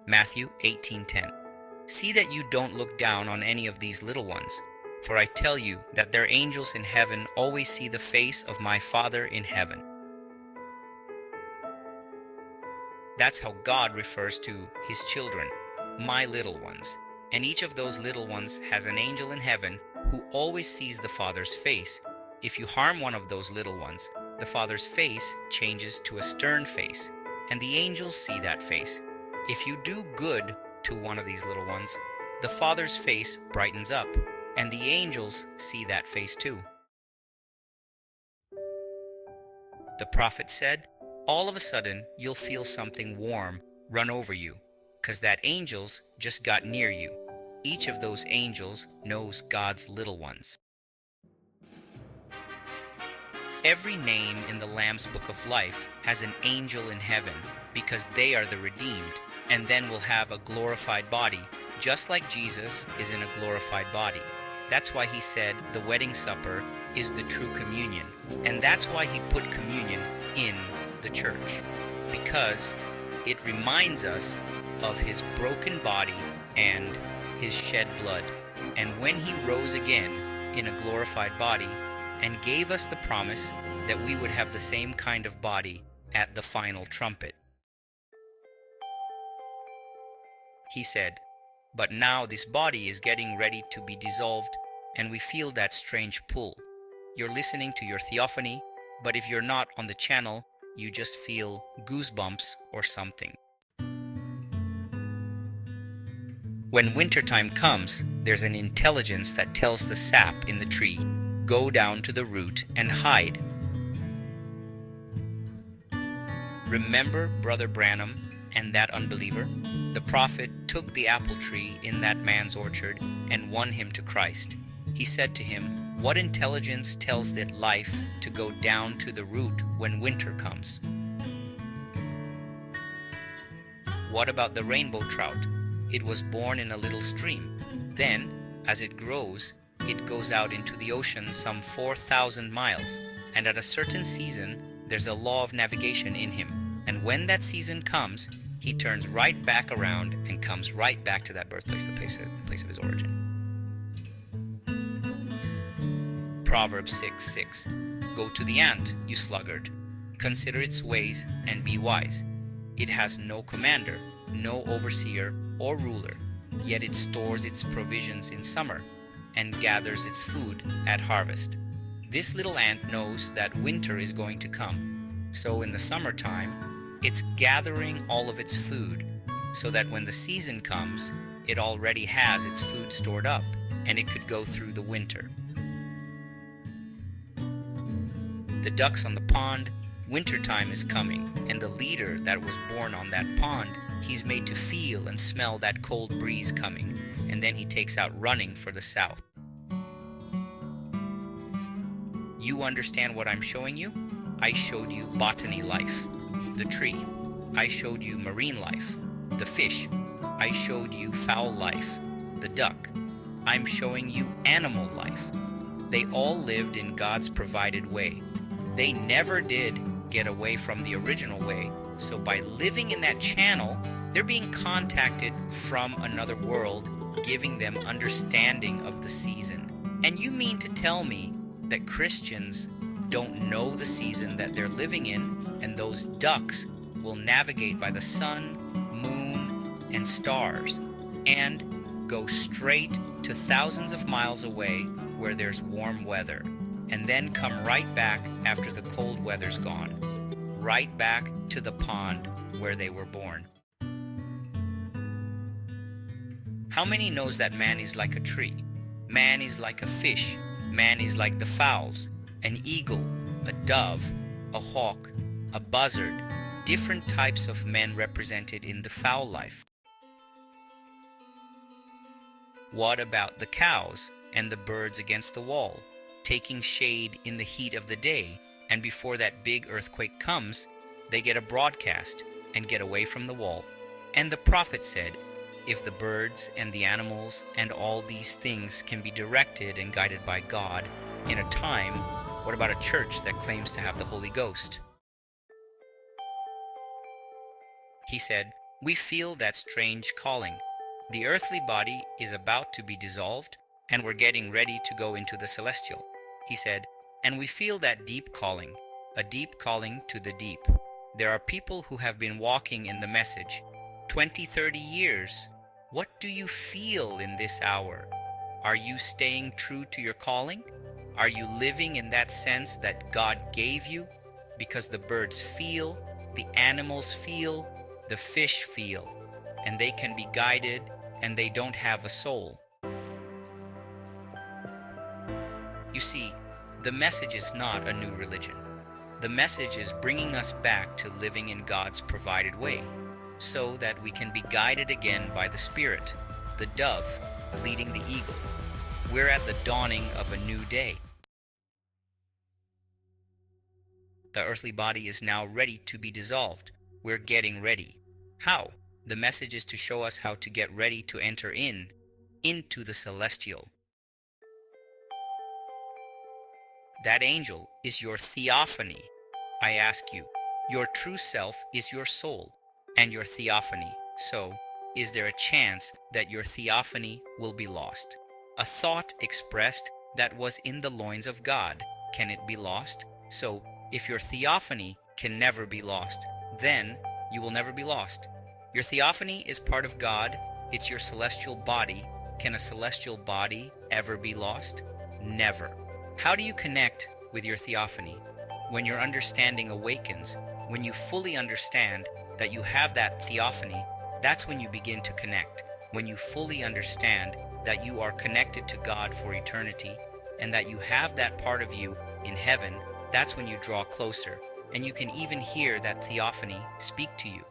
Matthew 18:10. See that you don't look down on any of these little ones, for I tell you that their angels in heaven always see the face of my Father in heaven. That's how God refers to his children, my little ones. And each of those little ones has an angel in heaven who always sees the Father's face. If you harm one of those little ones, the Father's face changes to a stern face, and the angels see that face. If you do good to one of these little ones, the Father's face brightens up, and the angels see that face too. The prophet said, all of a sudden you'll feel something warm run over you, 'cause that angels just got near you. Each of those angels knows God's little ones. Every name in the Lamb's Book of Life has an angel in heaven, because they are the redeemed, and then will have a glorified body, just like Jesus is in a glorified body. That's why he said the wedding supper is the true communion, and that's why he put communion in the church, because it reminds us of his broken body and his shed blood, and when he rose again in a glorified body and gave us the promise that we would have the same kind of body at the final trumpet. He said, but now this body is getting ready to be dissolved, and we feel that strange pull. You're listening to your theophany, but if you're not on the channel, you just feel goosebumps or something. When wintertime comes, there's an intelligence that tells the sap in the tree, go down to the root and hide. Remember Brother Branham and that unbeliever? The prophet took the apple tree in that man's orchard and won him to Christ. He said to him, what intelligence tells that life to go down to the root when winter comes? What about the rainbow trout? It was born in a little stream. Then, as it grows, it goes out into the ocean some 4,000 miles, and at a certain season, there's a law of navigation in him. And when that season comes, he turns right back around and comes right back to that birthplace, the place of his origin. Proverbs 6:6. Go to the ant, you sluggard. Consider its ways and be wise. It has no commander, no overseer or ruler, yet it stores its provisions in summer and gathers its food at harvest. This little ant knows that winter is going to come, so in the summertime, it's gathering all of its food, so that when the season comes, it already has its food stored up, and it could go through the winter. The ducks on the pond, wintertime is coming, and the leader that was born on that pond, he's made to feel and smell that cold breeze coming, and then he takes out running for the south. You understand what I'm showing you? I showed you botany life, the tree. I showed you marine life, the fish. I showed you fowl life, the duck. I'm showing you animal life. They all lived in God's provided way. They never did get away from the original way, so by living in that channel, they're being contacted from another world, giving them understanding of the season. And you mean to tell me that Christians don't know the season that they're living in, and those ducks will navigate by the sun, moon, and stars, and go straight to thousands of miles away where there's warm weather, and then come right back after the cold weather's gone, right back to the pond where they were born. How many knows that man is like a tree? Man is like a fish. Man is like the fowls, an eagle, a dove, a hawk, a buzzard, different types of men represented in the fowl life. What about the cows and the birds against the wall, taking shade in the heat of the day, and before that big earthquake comes, they get a broadcast and get away from the wall? And the prophet said, if the birds and the animals and all these things can be directed and guided by God in a time, what about a church that claims to have the Holy Ghost? He said, We feel that strange calling. The earthly body is about to be dissolved, and we're getting ready to go into the celestial. He said, and we feel that deep calling, a deep calling to the deep. There are people who have been walking in the message 20, 30 years. What do you feel in this hour? Are you staying true to your calling? Are you living in that sense that God gave you? Because the birds feel, the animals feel, the fish feel, and they can be guided, and they don't have a soul. You see, the message is not a new religion. The message is bringing us back to living in God's provided way, so that we can be guided again by the Spirit, the dove leading the eagle. We're at the dawning of a new day. The earthly body is now ready to be dissolved. We're getting ready. How? The message is to show us how to get ready to enter into the celestial. That angel is your theophany. I ask you, your true self is your soul and your theophany. So, is there a chance that your theophany will be lost? A thought expressed that was in the loins of God, can it be lost? So, if your theophany can never be lost, then you will never be lost. Your theophany is part of God. It's your celestial body. Can a celestial body ever be lost? Never. How do you connect with your theophany? When your understanding awakens, when you fully understand that you have that theophany, that's when you begin to connect. When you fully understand that you are connected to God for eternity and that you have that part of you in heaven, that's when you draw closer, and you can even hear that theophany speak to you.